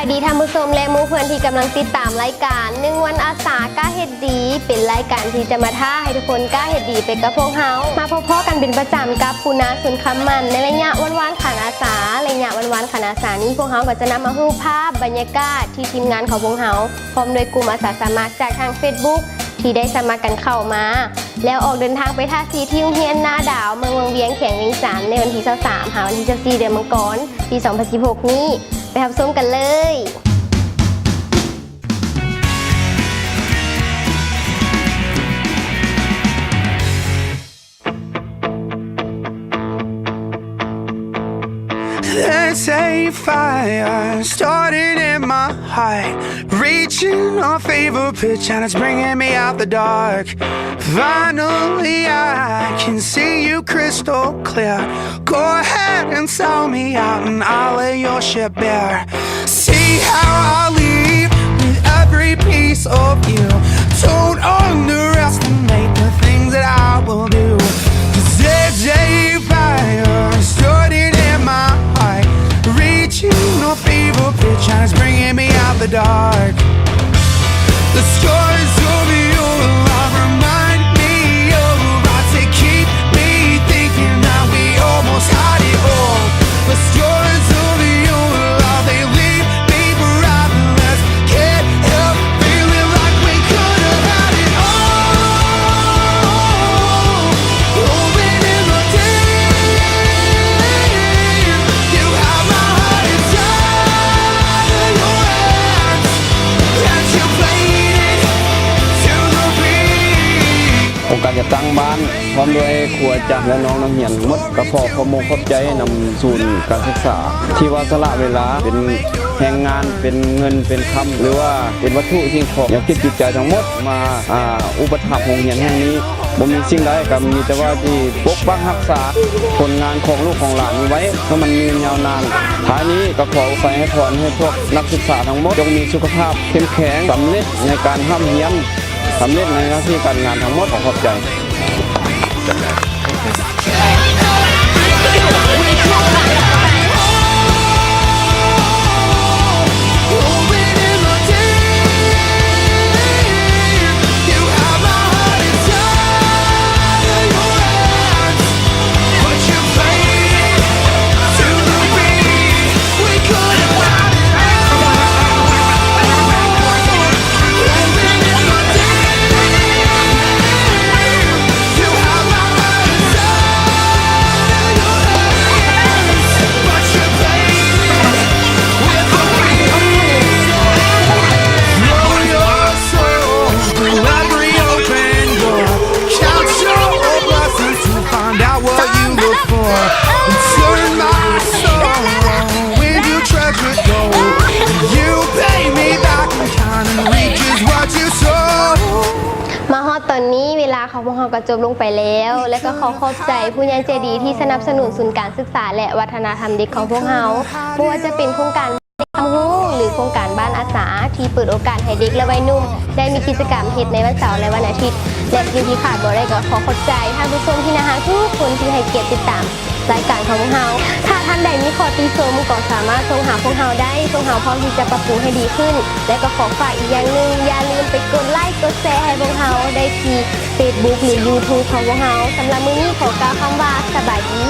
ายดีท่านผู้ชมและหมู่เพื่อนที่กำลังติดตามรายการ1วันอาสากล้าเฮ็ดดีเป็นรายการที่จะมาท้าให้ทุกคนกล้าเฮ็ดดีไปกับพวกเฮามาพบกันเป็นประจำกับคุณนาสุนคำมันในระยะวันๆขันอาสาระยะวันๆขันอาสานี้พวกเฮาก็จะนำมารูปภาพบรรยากาศที่ทีมงานของพวกเฮาพร้อมโดยกลุ่มอาสาสมัครจากทาง Facebook ที่ได้สมัครกันเข้ามาแล้วออกเดินทางไปท่าซีที่โรงเรียนนาดาวเมืองเวียงแข่งเวียงจันทร์ในวันที่23หาวันที่14เดือนมังกรปี2016นี้ไปรับชมกันเลย There's a fire starting in my heart, reaching our favorite pitch and it's bringing me out the dark. Finally I can see you crystal clear. Go ahead and sell me out and I'll lay your ship bare. See how I leave with every piece of you. Don't underestimate the things that I will do. 'Cause there's a fire starting in my heart, reaching our favorite pitch and it's bringing me out the dark. The scars of your love remind me of about to keep me thinking that we almost had it all. The scars of your love, they leave me breathless. Can't help feeling like we could have had it all. Open in the deep, you have my heart inside of your hands, and you played it to the beat. โครงการจะตั้งบ้านพร้อมด้วยครัวจักและน้องนักเรียนหมดกระเพาะขโมงขอบใจนำศูนย์การศึกษาที่ว่าสละเวลาเป็นแรงงานเป็นเงินเป็นคำหรือว่าเป็นวัตถุสิ่งของอยากคิดจิตใจทั้งหมดมาอุปถัมภ์โรงเรียนแห่งนี้บ่มีสิ่งใดก็มีแต่ว่าที่ปกปักรักษาผลงานของลูกของหลานนี้ไว้ให้มันยืนยาวนานท้ายนี้ก็ขอใส่ให้พรให้พวกนักศึกษาทั้งหมดจงมีสุขภาพเข้มแข็งสำเร็จในการห้ำเฮียนสำเร็จในหน้าที่การงานทั้งหมดขอบใจตอนนี้เวลาของพวกเราก็จบลงไปแล้วและก็ขอขอบใจผู้ใหญ่ใจดีที่สนับสนุนศูนย์การศึกษาและวัฒนธรรมเด็กของพวกเราไม่ว่าจะเป็นโครงการเด็กทำหูหรือโครงการบ้านอาสาที่เปิดโอกาสให้เด็กและวัยรุ่นได้มีกิจกรรมเฮ็ดในวันเสาร์และวันอาทิตย์และที่ขาดบ่ได้ก็ขอขอบใจท่านผู้ชมที่น่ารักทุกคนที่ให้เกียรติติดตามรายการของพวกเราถ้าท่านใดมีข้อติชมก็สามารถส่งหาพวกเราได้พวกเราพร้อมที่จะปรับปรุงให้ดีขึ้นและก็ขอฝากอีกอย่างหนึ่งอย่าลืมไปกดไลค์กดแชร์ให้พวกเราได้ที่ Facebook หรือ YouTube ของพวกเราสำหรับมื้อนี้ขอกล่าวคำว่าสบายดี